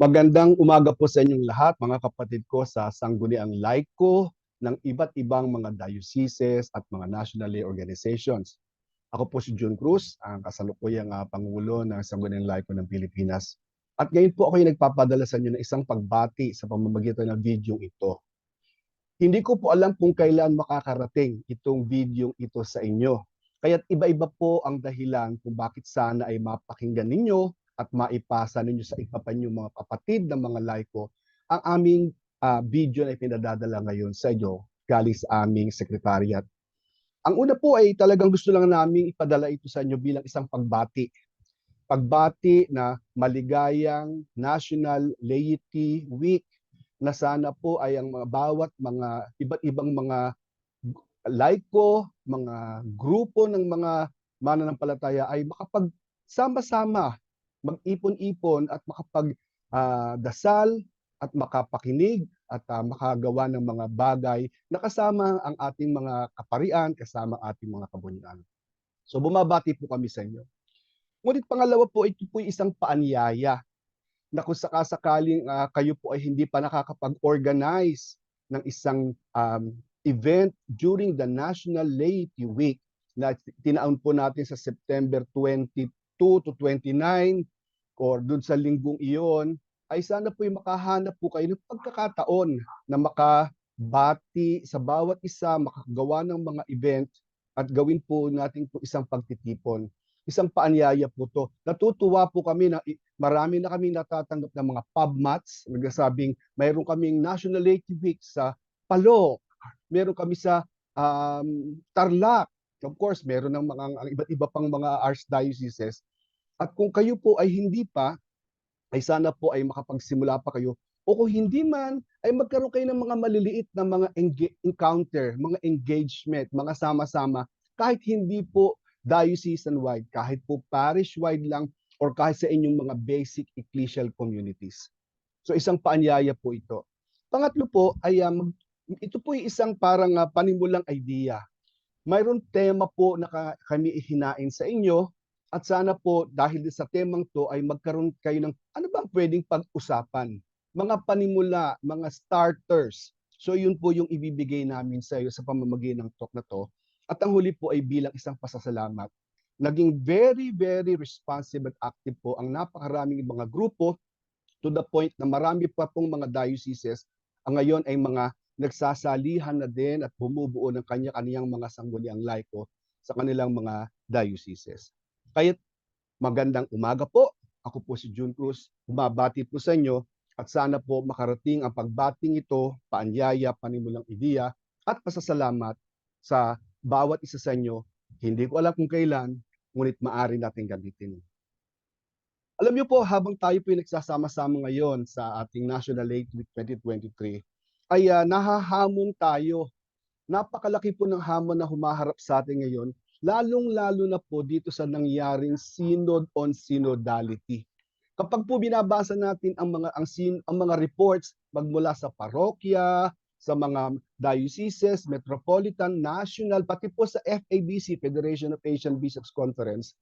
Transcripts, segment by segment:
Magandang umaga po sa inyong lahat, mga kapatid ko sa sangguniang laiko ng iba't ibang mga dioceses at mga national lay organizations. Ako po si June Cruz, ang kasalukuyang Pangulo ng Sangguniang Laiko ng Pilipinas. At ngayon po ako yung nagpapadala sa inyo ng isang pagbati sa pamamagitan ng video ito. Hindi ko po alam kung kailan makakarating itong video ito sa inyo. Kaya't iba-iba po ang dahilan kung bakit sana ay mapakinggan ninyo at maipasa ninyo sa iba pa ninyong mga kapatid ng mga laiko ang aming video na ipinadadala ngayon sa inyo galing sa aming secretariat. Ang una po ay talagang gusto lang naming ipadala ito sa inyo bilang isang pagbati. Pagbati na maligayang National Laity Week na sana po ay ang mga bawat mga iba't ibang mga laiko, mga grupo ng mga mananampalataya ay makapagsama-sama, mag-ipon-ipon at dasal at makapakinig at makagawa ng mga bagay na kasama ang ating mga kaparian, kasama ang ating mga kabunyan. So bumabati po kami sa inyo. Ngunit pangalawa po, ito po isang paanyaya na kung sakasakaling kayo po ay hindi pa nakakapag-organize ng isang event during the National Laity Week na tinaon po natin sa September 22 to 29 or dun sa linggong iyon, ay sana po yung makahanap po kayo ng pagkakataon na makabati sa bawat isa, makagawa ng mga event at gawin po natin po isang pagtitipon. Isang paanyaya po to. Natutuwa po kami na marami na kaming natatanggap ng mga pub mats, nagsasabing mayroon kaming National Laity Week sa Palo, meron kami sa Tarlac, of course, meron ng mga iba't iba pang mga archdioceses. At kung kayo po ay hindi pa, ay sana po ay makapagsimula pa kayo. O kung hindi man, ay magkaroon kayo ng mga maliliit na mga encounter, mga engagement, mga sama-sama, kahit hindi po diocesan-wide, kahit po parish-wide lang, or kahit sa inyong mga basic ecclesial communities. So isang paanyaya po ito. Pangatlo po ay ito po ay isang parang panimulang idea. Mayroon tema po na kami ihinain sa inyo at sana po dahil sa temang to ay magkaroon kayo ng ano bang pwedeng pag-usapan, mga panimula, mga starters. So yun po yung ibibigay namin sa iyo sa pamamagitan ng talk na to. At ang huli po ay bilang isang pasasalamat. Naging very, very responsive at active po ang napakaraming mga grupo to the point na marami pa pong mga dioceses ang ngayon ay mga nagsasalihan na din at bumubuo ng kanya-kanyang mga sangguniang laiko sa kanilang mga dioceses. Kaya magandang umaga po. Ako po si June Cruz. Bumabati po sa inyo at sana po makarating ang pagbating ito, paanyaya, panimulang ideya at pasasalamat sa bawat isa sa inyo. Hindi ko alam kung kailan, ngunit maaari natin gamitin. Alam niyo po, habang tayo po yung nagsasama-sama ngayon sa ating National Lake Week 2023, ay nahahamon tayo. Napakalaki po ng hamon na humaharap sa atin ngayon, lalong-lalo na po dito sa nangyaring Synod on Synodality. Kapag po binabasa natin ang mga reports magmula sa parokya, sa mga dioceses, metropolitan, national, pati po sa FABC, Federation of Asian Bishops Conference,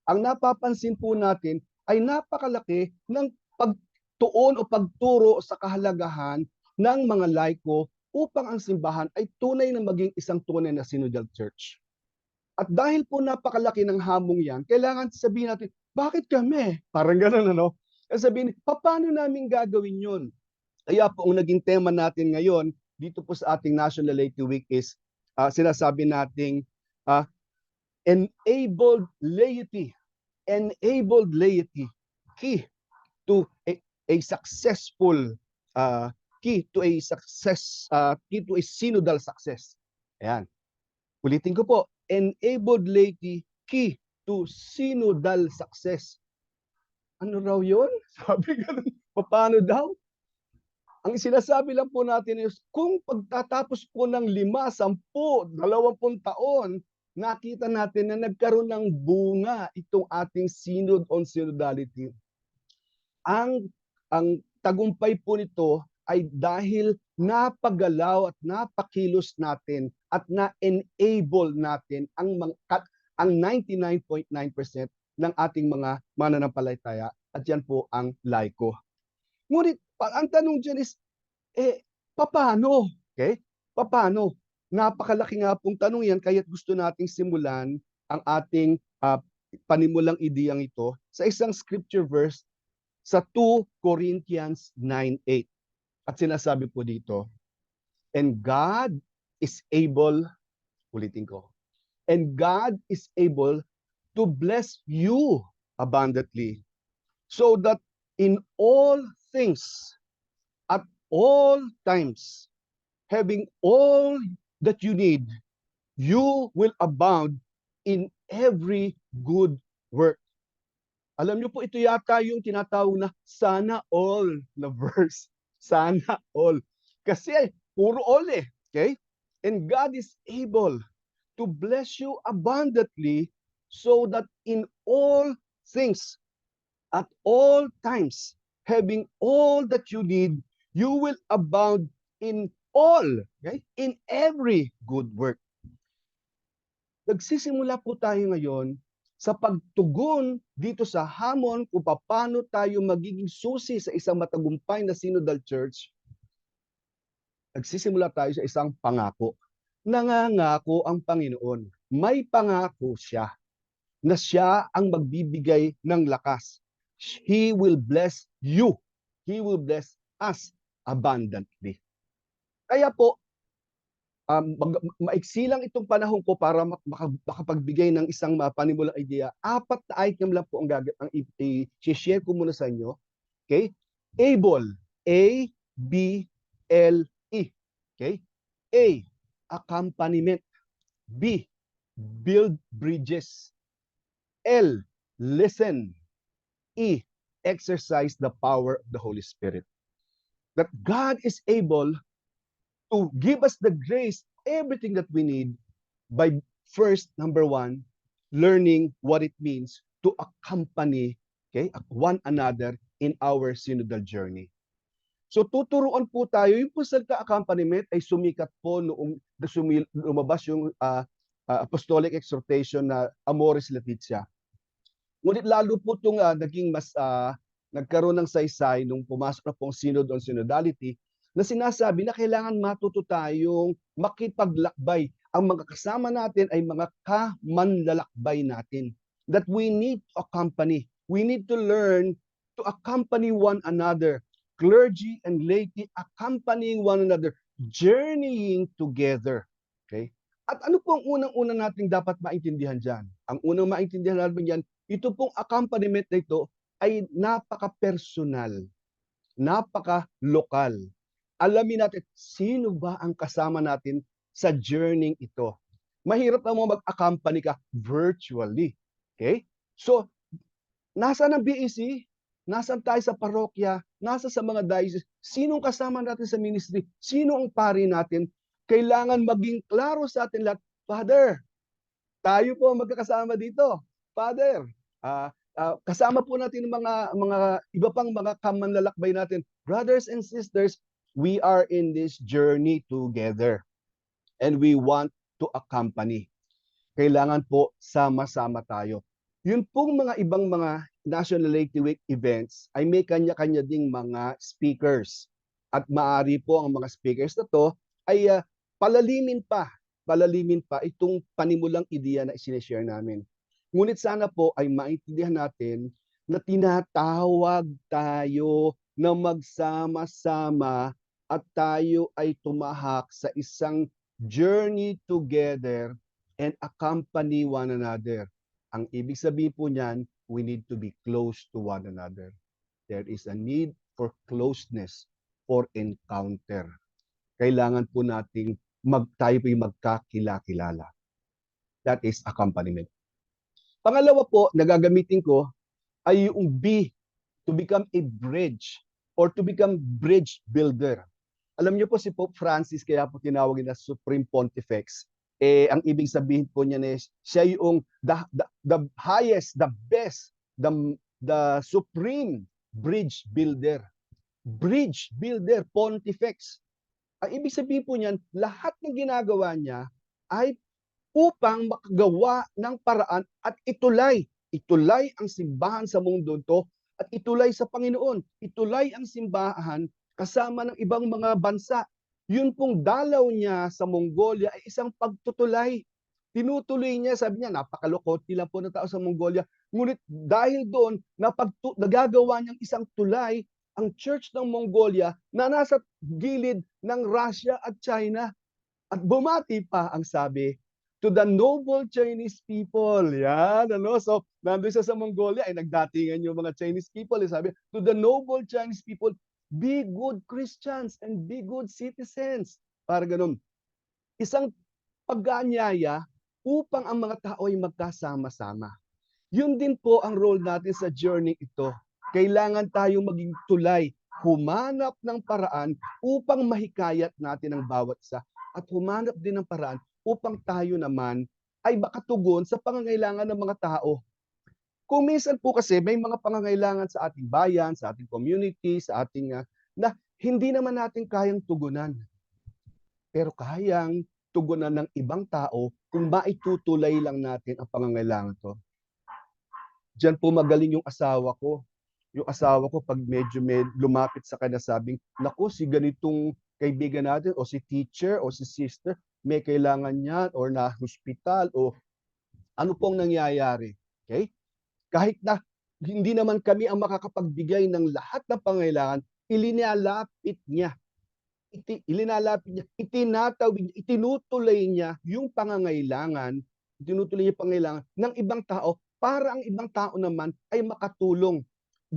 ang napapansin po natin ay napakalaki ng pagtuon o pagturo sa kahalagahan ng mga laiko upang ang simbahan ay tunay na maging isang tunay na synodal church. At dahil po napakalaki ng hamong yan, kailangan sabihin natin, bakit kami? Parang gano'n, ano? Sabihin, paano namin gagawin yun? Kaya po ang naging tema natin ngayon, dito po sa ating National Laity Week is sinasabi nating uh, enabled laity, key to a successful key to a synodal success. Ayan. Ulitin ko po, enabled laity, key to synodal success. Ano raw yun? Sabi ganun, paano daw? Ang sinasabi lang po natin is kung pagtatapos po ng 5, 10, 20 taon, nakita natin na nagkaroon ng bunga itong ating Synod on Synodality. Ang tagumpay po nito ay dahil napagalaw at napakilos natin at na-enable natin ang 99.9% ng ating mga mananampalataya at yan po ang laiko. Ngunit ang tanong diyan is, papaano? Okay? Papaano? Napakalaki nga pong tanong 'yan kaya't gusto nating simulan ang ating, panimulang ideyang ito sa isang scripture verse sa 2 Corinthians 9:8. At sinasabi po dito, "And God is able," ulitin ko, "and God is able to bless you abundantly, so that in all things, at all times, having all that you need, you will abound in every good work." Alam niyo po, ito yata yung tinatawag na sana all na verse. Sana all. Kasi puro all eh. Okay? And God is able to bless you abundantly, so that in all things, at all times, having all that you need, you will abound in all, okay? In every good work. Nagsisimula po tayo ngayon sa pagtugon dito sa hamon kung paano tayo magiging susi sa isang matagumpay na synodal church. Nagsisimula tayo sa isang pangako. Nangangako ang Panginoon. May pangako siya na siya ang magbibigay ng lakas. He will bless you. He will bless us abundantly. Kaya po, maiksi lang itong panahon ko para makapagbigay ng isang panimulang idea. 4 na item lang po ang i-share ko muna sa inyo. Okay? Able. A-B-L-E. Okay? A, accompaniment. B, build bridges. L, listen. E, exercise the power of the Holy Spirit. That God is able to give us the grace, everything that we need, by first, number one, learning what it means to accompany, okay, one another in our synodal journey. So tuturuan po tayo, yung po salita accompaniment ay sumikat po noong lumabas yung apostolic exhortation na Amoris Laetitia. Ngunit lalo po itong naging mas nagkaroon ng saysay nung pumasok na pong synod on synodality, na sinasabi na kailangan matuto tayong makipaglakbay. Ang mga kasama natin ay mga kamanlalakbay natin. That we need to accompany. We need to learn to accompany one another. Clergy and laity accompanying one another, journeying together. Okay? At ano po ang unang-unang nating dapat maintindihan dyan? Ang unang maintindihan natin dyan, ito pong accompaniment na ito ay napaka-personal, napaka-lokal. Alamin natin, sino ba ang kasama natin sa journey ito? Mahirap naman mag-accompany ka virtually. Okay? So, nasaan ang BEC? Nasaan tayo sa parokya? Nasa sa mga diocese? Sinong kasama natin sa ministry? Sino ang pari natin? Kailangan maging klaro sa atin lahat, Father, tayo po magkakasama dito. Father, kasama po natin mga iba pang mga kamanlalakbay natin. Brothers and sisters, we are in this journey together and we want to accompany. Kailangan po sama-sama tayo. Yun pong mga ibang mga National Laity Week events ay may kanya-kanya ding mga speakers. At maaari po ang mga speakers na to ay palalimin pa itong panimulang ideya na isineshare namin. Ngunit sana po ay maintindihan natin na tinatawag tayo na magsama-sama at tayo ay tumahak sa isang journey together and accompany one another. Ang ibig sabihin po niyan, we need to be close to one another. There is a need for closeness, for encounter. Kailangan po nating tayo po yung magkakilala. That is accompaniment. Pangalawa po, nagagamitin ko ay yung B, to become a bridge or to become bridge builder. Alam niyo po si Pope Francis, kaya po tinawag na Supreme Pontifex. Ang ibig sabihin po niya na siya yung the highest, the best, the supreme bridge builder. Bridge builder, Pontifex. Ang ibig sabihin po niyan, lahat ng ginagawa niya ay upang makagawa ng paraan at itulay ang simbahan sa mundo to at itulay sa Panginoon. Itulay ang simbahan kasama ng ibang mga bansa. Yun pong dalaw niya sa Mongolia ay isang pagtutulay. Tinutuloy niya, sabi niya, napakalokot nila po ng tao sa Mongolia. Ngunit dahil doon, nagagawa niyang isang tulay ang Church ng Mongolia na nasa gilid ng Russia at China. At bumati pa ang sabi, to the noble Chinese people. Yan, ano? So, nandun siya sa Mongolia, ay nagdatingan yung mga Chinese people. Sabi, to the noble Chinese people, be good Christians and be good citizens. Para ganun. Isang pag-aanyaya upang ang mga tao ay magkasama-sama. Yun din po ang role natin sa journey ito. Kailangan tayong maging tulay, humanap ng paraan upang mahikayat natin ang bawat isa at humanap din ng paraan upang tayo naman ay makatugon sa pangangailangan ng mga tao. Kung minsan po kasi may mga pangangailangan sa ating bayan, sa ating community, sa ating na hindi naman natin kayang tugunan. Pero kayang tugunan ng ibang tao kung maitutulay lang natin ang pangangailangan to. Diyan po magaling yung asawa ko. Yung asawa ko pag medyo lumapit sa kanya sabing, naku, si ganitong kaibigan natin o si teacher o si sister, may kailangan niyan or na hospital o ano pong nangyayari. Okay? Kahit na hindi naman kami ang makakapagbigay ng lahat ng pangailangan, ilinalapit niya. Itinatawid, itinutuloy niya yung pangangailangan, ng ibang tao para ang ibang tao naman ay makatulong.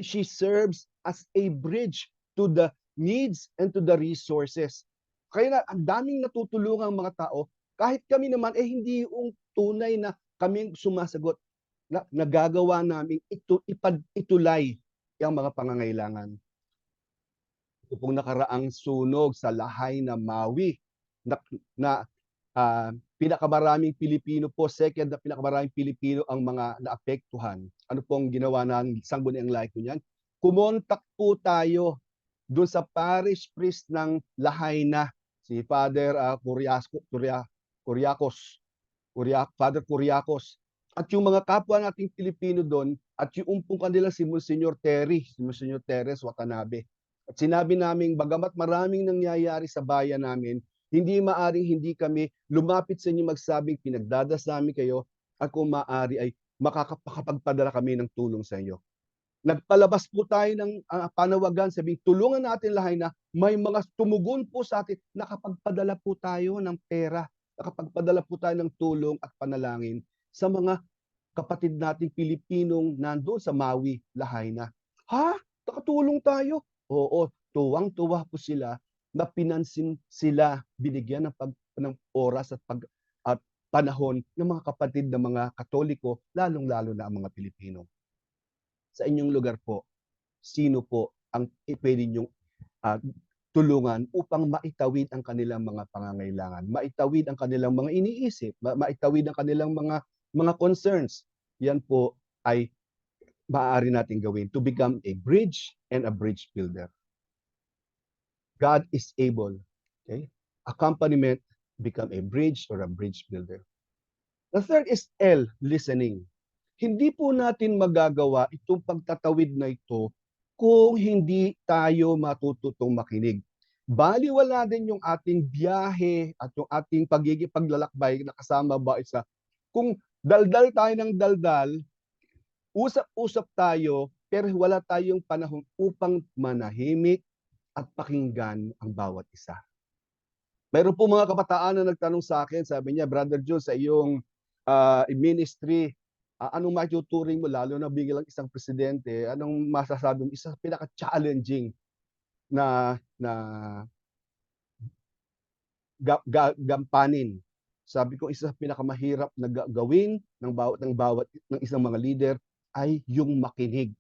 She serves as a bridge to the needs and to the resources. Kaya ang daming natutulungang mga tao, kahit kami naman hindi yung tunay na kaming sumasagot, na nagagawa namin itulay ang mga pangangailangan. Ito pong nakaraang sunog sa Lahay na Maui na pinakamaraming Pilipino po, second na pinakamaraming Pilipino ang mga naapektuhan. Ano pong ginawa ng Sangguniang Laiko niyan? Kumontak po tayo doon sa parish priest ng Lahaina, si Father Father Curiacos. At yung mga kapwa nating Pilipino doon, at yung umpong kanila si Monsignor Teres Watanabe. At sinabi namin, bagamat maraming nangyayari sa bayan namin, hindi maaring hindi kami lumapit sa inyo magsabing pinagdadasami kayo at kung maaari ay makakapagpadala kami ng tulong sa inyo. Nagpalabas po tayo ng panawagan, sabing tulungan natin lahat na may mga tumugon po sa atin, nakapagpadala po tayo ng pera, nakapagpadala po tayo ng tulong at panalangin sa mga kapatid nating Pilipinong nandoon sa Maui, Lahaina. Ha? Nakatulong tayo? Oo, tuwang-tuwa po sila na pinansin sila, binigyan ng oras at panahon ng mga kapatid ng mga Katoliko, lalong-lalo na ang mga Pilipino. Sa inyong lugar po, sino po ang pwede niyong tulungan upang maitawid ang kanilang mga pangangailangan, maitawid ang kanilang mga iniisip, maitawid ang kanilang mga concerns? Yan po ay maaari natin gawin to become a bridge and a bridge builder. God is able. Okay? Accompaniment, become a bridge or a bridge builder. The third is L, listening. Hindi po natin magagawa itong pagtatawid na ito kung hindi tayo matututong makinig. Baliwala din yung ating biyahe at yung ating paglalakbay na kasama ba isa. Kung daldal tayo ng daldal, usap-usap tayo, pero wala tayong panahon upang manahimik at pakinggan ang bawat isa. Mayroon po mga kabataan na nagtanong sa akin, sabi niya, Brother John, sa iyong ministry, anong maituturing mo, lalo na bilang isang presidente, anong masasabi mo, isa pinaka-challenging na gampanin? Sabi ko, isa sa pinakamahirap na gawin ng isang mga leader ay yung makinig.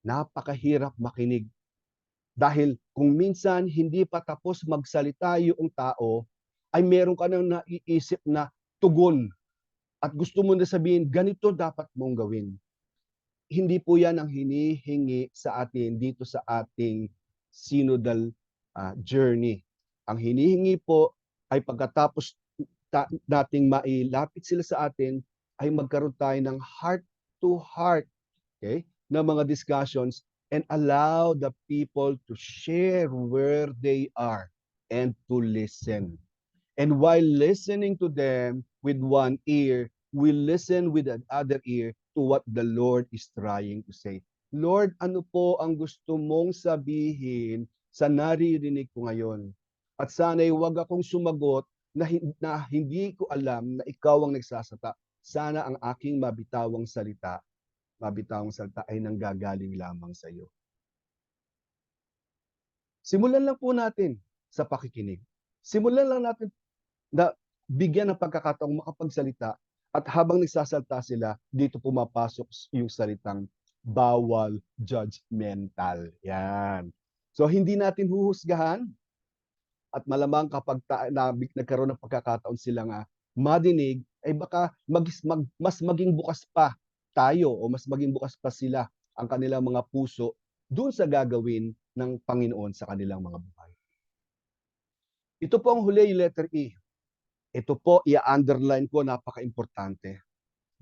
Napakahirap makinig. Dahil kung minsan hindi pa tapos magsalita yung tao, ay meron ka nang naiisip na tugon at gusto mo na sabihin, ganito dapat mong gawin. Hindi po yan ang hinihingi sa atin dito sa ating synodal journey. Ang hinihingi po ay pagkatapos nating mailapit sila sa atin, ay magkaroon tayo ng heart to heart. Okay? na mga discussions and allow the people to share where they are and to listen. And while listening to them with one ear, we listen with the other ear to what the Lord is trying to say. Lord, ano po ang gusto mong sabihin sa naririnig ko ngayon? At sana'y huwag akong sumagot na hindi ko alam na ikaw ang nagsasata. Sana ang aking mabitawang salita ay nanggagaling lamang sa iyo. Simulan lang po natin sa pakikinig. Simulan lang natin na bigyan ng pagkakataong makapagsalita at habang nagsasalita sila, dito pumapasok yung salitang bawal judgmental. Yan. So hindi natin huhusgahan at malamang kapag nagkaroon ng pagkakataon sila nga madinig, ay baka mas maging bukas pa tayo o mas maging bukas pa sila ang kanilang mga puso doon sa gagawin ng Panginoon sa kanilang mga buhay. Ito po ang huli, yung letter E. Ito po, i-underline ko, napaka-importante.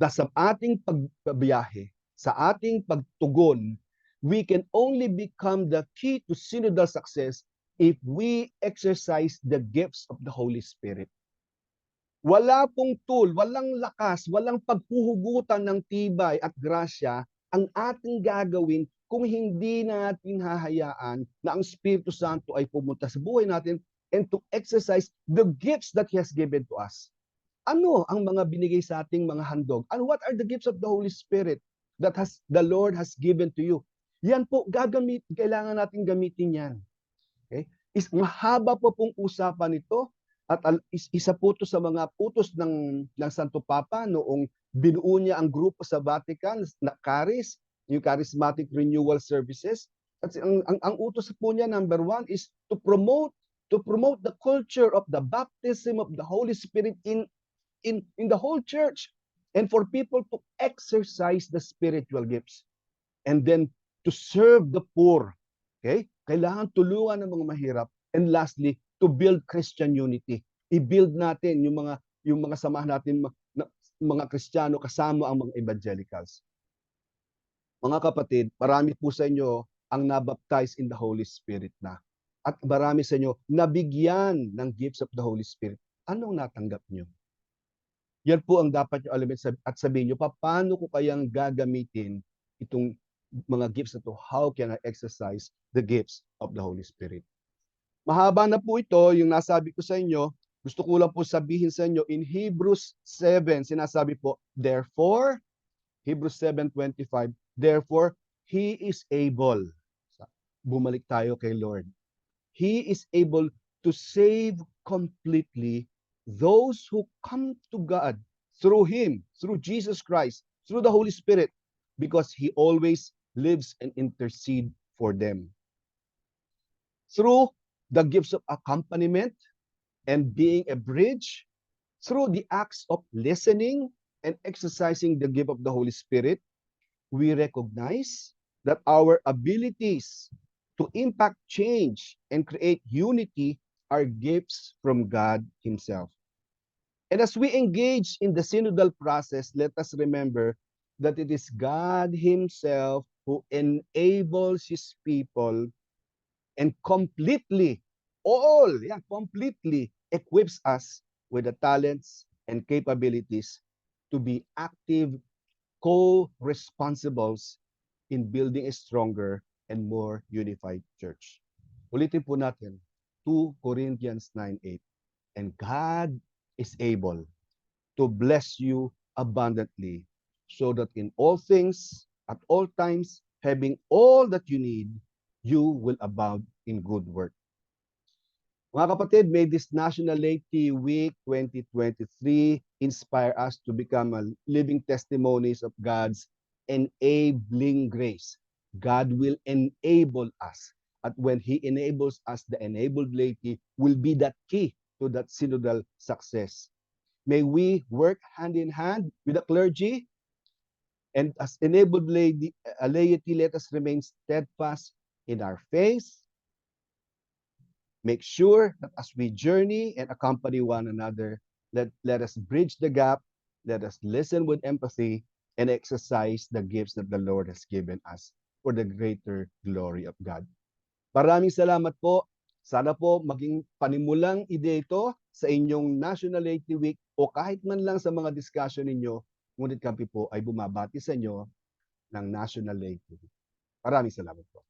Sa ating pagbiyahe, sa ating pagtugon, we can only become the key to synodal success if we exercise the gifts of the Holy Spirit. Wala pong tool, walang lakas, walang paghuhugutan ng tibay at grasya ang ating gagawin kung hindi natin hahayaan na ang Espiritu Santo ay pumunta sa buhay natin and to exercise the gifts that He has given to us. Ano ang mga binigay sa ating mga handog? And what are the gifts of the Holy Spirit that the Lord has given to you? Yan po, kailangan natin gamitin yan. Okay? Mahaba po pong usapan ito at isa po ito sa mga utos ng Santo Papa noong binuo niya ang grupo sa Vatican na CARIS, yung Charismatic Renewal Services. At ang utos po niya, number 1, is to promote the culture of the baptism of the Holy Spirit in the whole church and for people to exercise the spiritual gifts. And then to serve the poor. Okay? Kailangan tulungan ng mga mahirap. And lastly, to build Christian unity. I-build natin yung mga samahan natin mga Kristiyano kasama ang mga evangelicals. Mga kapatid, marami po sa inyo ang nabaptize in the Holy Spirit na. At marami sa inyo nabigyan ng gifts of the Holy Spirit. Anong natanggap nyo? Yan po ang dapat nyo alamin at sabihin nyo, paano ko kayang gagamitin itong mga gifts na to? How can I exercise the gifts of the Holy Spirit? Mahaba na po ito, yung nasabi ko sa inyo. Gusto ko lang po sabihin sa inyo, in Hebrews 7, sinasabi po, therefore, Hebrews 7:25, therefore, He is able. Bumalik tayo kay Lord. He is able to save completely those who come to God through Him, through Jesus Christ, through the Holy Spirit, because He always lives and intercedes for them. Through the gifts of accompaniment and being a bridge, through the acts of listening and exercising the gift of the Holy Spirit, we recognize that our abilities to impact change and create unity are gifts from God Himself. And as we engage in the synodal process, let us remember that it is God Himself who enables His people and completely equips us with the talents and capabilities to be active co-responsibles in building a stronger and more unified church. Ulitin po natin, 2 Corinthians 9:8. And God is able to bless you abundantly, so that in all things, at all times, having all that you need, you will abound in good work. Mga kapatid, may this National Laity Week 2023 inspire us to become a living testimonies of God's enabling grace. God will enable us. At when He enables us, the enabled laity will be that key to that synodal success. May we work hand in hand with the clergy, and as enabled laity, let us remain steadfast in our faith. Make sure that as we journey and accompany one another, let us bridge the gap, let us listen with empathy, and exercise the gifts that the Lord has given us for the greater glory of God. Maraming salamat po. Sana po maging panimulang ide ito sa inyong National Lady Week o kahit man lang sa mga discussion ninyo, ngunit kami po ay bumabati sa inyo ng National Lady Week. Maraming salamat po.